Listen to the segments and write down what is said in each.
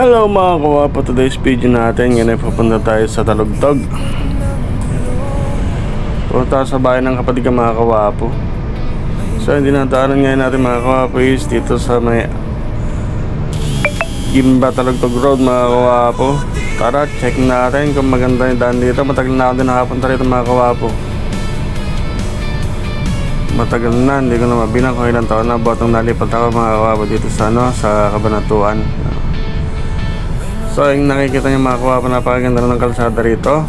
Hello mga kawapo, today's video natin ngayon ay pupunta tayo sa Talugtog. Punta sa bahay ng kapatid ka mga kawapo. So hindi nataanan ngayon natin mga kawapo is dito sa may Gimba Talugtog Road mga kawapo. Tara, check natin kung maganda yung daan dito. Matagal na ako din nakapunta rito mga kawapo. Matagal na, hindi ko na mabilang kung ilang taon na botong nalipat ako mga kawapo dito sa sa Cabanatuan. So yung nakikita nyo mga kawapo, napakaganda na ng kalsada rito.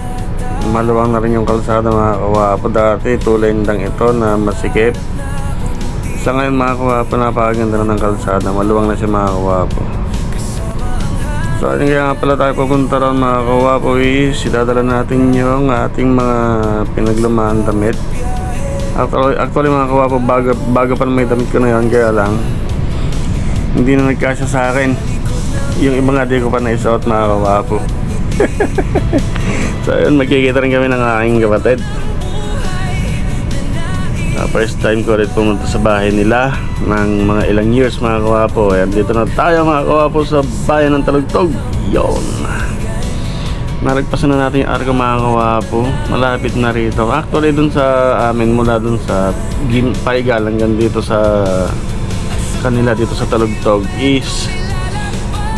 Maluwang na rin yung kalsada mga kawapo. Dati tulay lang ito na masikip. Sa ngayon mga kawapo, napakaganda na ng kalsada. Maluwang na siya mga kawapo. So kaya nga pala tayo pupunta ron mga kawapo is idadala natin yung ating mga pinaglumaan damit. Actually mga kawapo, bago pa may damit ko na yun, kaya lang hindi na nagkasya sa akin. Yung iba nga di ko pa naisuot mga kawapo. So yun, magkikita rin kami ng aking kapatid. First time ko rin pumunta sa bahay nila ng mga ilang years mga kawapo. Ayan, dito na tayo mga kawapo sa bayan ng Talugtog. Yun, naragpasan na natin yung arko mga kawapo. Malapit na rito. Actually dun sa amin, mula dun sa Paigal hanggang dito sa kanila dito sa Talugtog is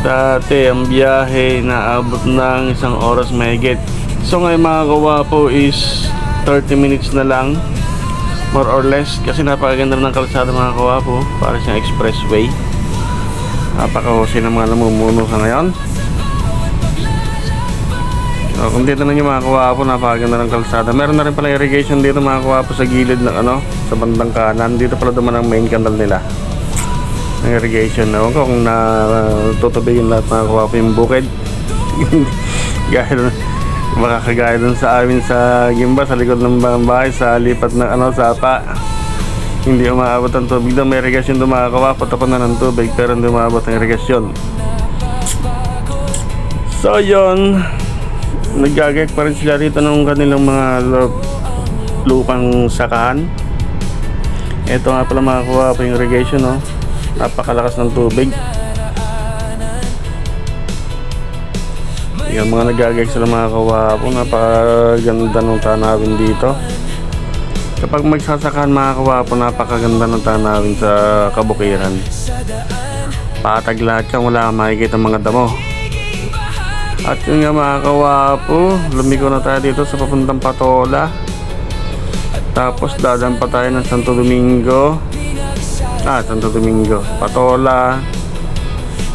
dati ang biyahe na abot ng 1 oras mahigit. So ngayon mga kawapo is 30 minutes na lang, more or less, kasi napakaganda ng kalsada mga kawapo. Para siyang expressway. Napakahusay ng mga namumuno sa ngayon. So kung dito na nyo mga kawapo, napakaganda ng kalsada. Meron na rin pala irrigation dito mga kawapo sa gilid ng sa bandang kanan. Dito pala duman ang main canal nila ng irrigation. Ewan ko kung tutubigin lahat mga kawapo yung bukid. Gaya doon, makakagaya doon sa amin sa Gimba, sa likod ng bahay, sa lipat ng sapa. Hindi umaabot ang tubig doon. May irrigation doon mga kawapo, tapon na ng tubig, pero hindi umaabot ang irrigation. So yun, naggagayat pa rin sila rito ng kanilang mga lupang sakahan. Ito nga pala mga kawapo yung irrigation, no? Napakalakas ng tubig. Yung mga nagagayag sila mga kawapo. Napakaganda ng tanawin dito. Kapag magsasakahan mga kawapo, napakaganda ng tanawin sa kabukiran. Patag lahat yan, wala kang makikita mga damo. At yun nga mga kawapo, lumiko na tayo dito sa papuntang Patola. Tapos dadaan pa tayo ng Santo Domingo. Santo Domingo, Patola,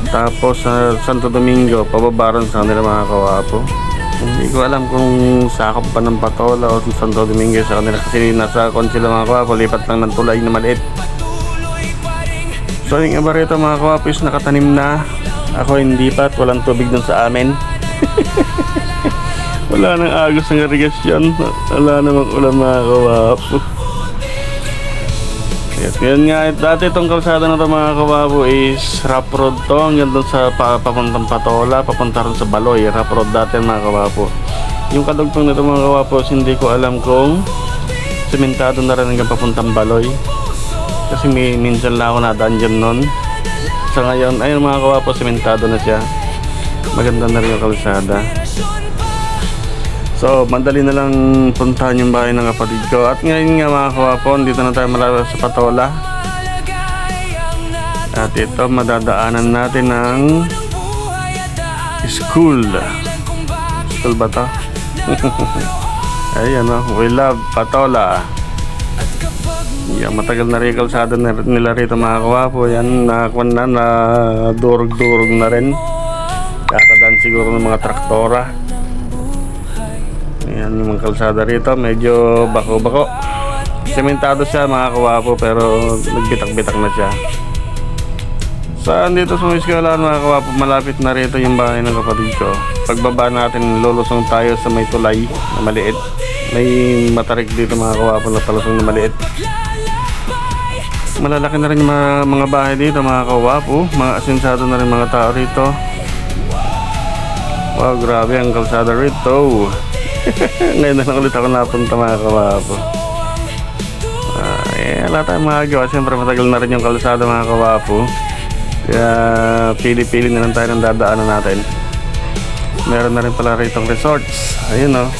tapos sa Santo Domingo, pababaran sa kanila mga kawapo. Hindi ko alam kung sakop pa ng Patola o Santo Domingo sa kanila, kasi nasa kon sila mga kawapo, lipat lang ng tulay na maliit. So yung iba rito mga kawapo is nakatanim na. Ako hindi pa at walang tubig dun sa amin. Wala nang agos ng irigasyon, wala namang ulan mga kawapo. Yes, yun nga, dati itong kalsada na ito mga kawapo is rough road to, hanggang doon sa papuntang Patola, papunta rin sa Baloy. Rough road dati mga kawapo. Yung kadugtong nito mga kawapo, hindi ko alam kung sementado na rin hanggang papuntang Baloy, kasi minsan lang ako nadaan dyan nun. Sa ngayon, ayun mga kawapo, sementado na siya. Maganda na rin yung kalsada. So, madali na lang puntahan yung bahay ng kapatid ko. At ngayon nga mga kawapo, dito na tayo malapit sa Patola. At ito, madadaanan natin ng school. School ba ito? Ayan o, we love Patola. Yan, matagal na rin yung kalsada nila rito mga kawapo. Yan, na durog-durog na rin. Kakadaan siguro ng mga traktora. Ayan yung mga kalsada rito, medyo bako-bako. Sementado siya mga kawapo, pero nagbitak-bitak na siya. Saan dito sa Eskwelahan mga kawapo, malapit na rito yung bahay ng kapatid ko. Pagbaba natin, lulusong tayo sa may tulay na maliit. May matarik dito mga kawapo na talusong na maliit. Malalaki na rin yung mga bahay dito mga kawapo. Mga asensado na rin mga tao rito. Wow, grabe ang kalsada rito. Ngayon na lang ulit ako napunta mga kawapo. Wala tayong magagawa. Siyempre matagal na rin yung kalsada mga kawapo. Kaya pili-pili na lang tayo ng dadaanan natin. Meron na rin pala rito resorts. Ayun o.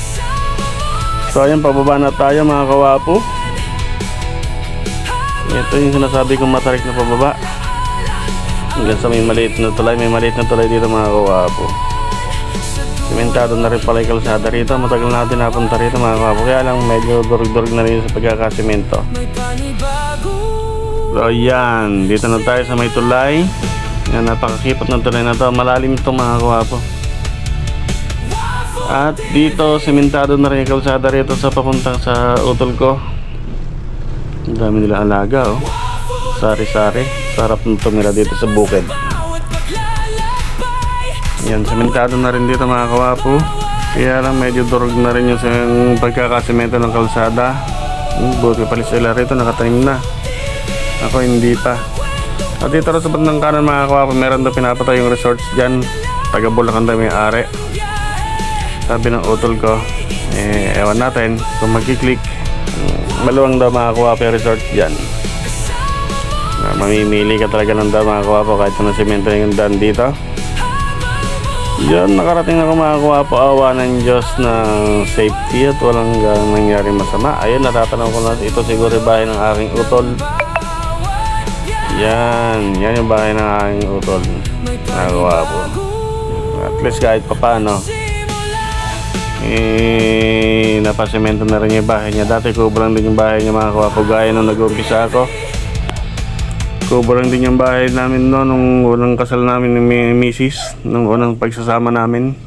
So ayun, pababa na tayo mga kawapo. Ito yung sinasabi kong matarik na pababa. Hanggang sa may maliit na tulay. May maliit na tulay dito mga kawapo. Simentado na rin pala yung kalsada rito. Matagal na natin napunta rito mga kawapo. Kaya lang medyo durug-durug na rin sa pagkakasimento. So yan, dito na tayo sa may tulay. Yan, napakakipot ng tulay na to. Malalim ito mga kawapo. At dito, simentado na rin yung kalsada rito sa papuntang sa utol ko. Ang dami nila alaga oh. Sari-sari. Sarap ng tumira dito sa bukid. Yan, simentado na rin dito mga kawapo. Kaya lang medyo durog na rin yung pagkakasimento ng kalsada. Buti pala sila rito, nakatanim na. Ako hindi pa. At dito rin sa bandang kanan mga kawapo, meron daw pinapatay yung resorts dyan. Taga Bulacan daw may ari. Sabi ng utol ko, ewan natin kung magkiklik. Maluwang daw mga kawapo yung resort dyan. Mamimili ka talaga ng daw mga kawapo kahit na semento yung daan dito. Yan, nakarating ako mga kawapo. Awa ng Diyos ng safety at walang nangyari masama. Ayun, natatanong ko na ito siguro yung bahay ng aking utol. Yan yung bahay ng aking utol mga kawapo. At least kahit papano napasemento na rin yung bahay niya. Dati kubrang din yung bahay niya mga kawapo. Gaya nung nag-umpisa ako, kubrang din yung bahay namin no, nung unang kasal namin ng misis, nung unang pagsasama namin.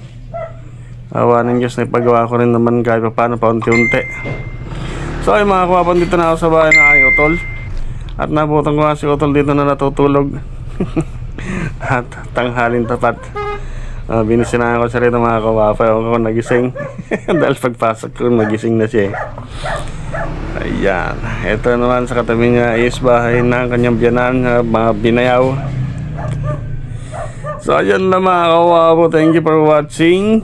Awa ng Diyos na ipagawa ko rin naman kahit pa paano, paunti-unti. So ay mga kawapo, dito na ako sa bahay na ay utol. At nabutan ko nga si utol dito na natutulog. At tanghalin tapat. Binisinahan ko siya rito mga kawapo. Ewan ko nagising. Dahil pagpasok ko nagising na siya. Ayan. Ito naman sa katabi niya is bahay ng kanyang biyanan, mga binayaw. So ayan lang mga kawapo. Thank you for watching.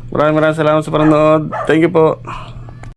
Maraming salamat sa panonood. Thank you po.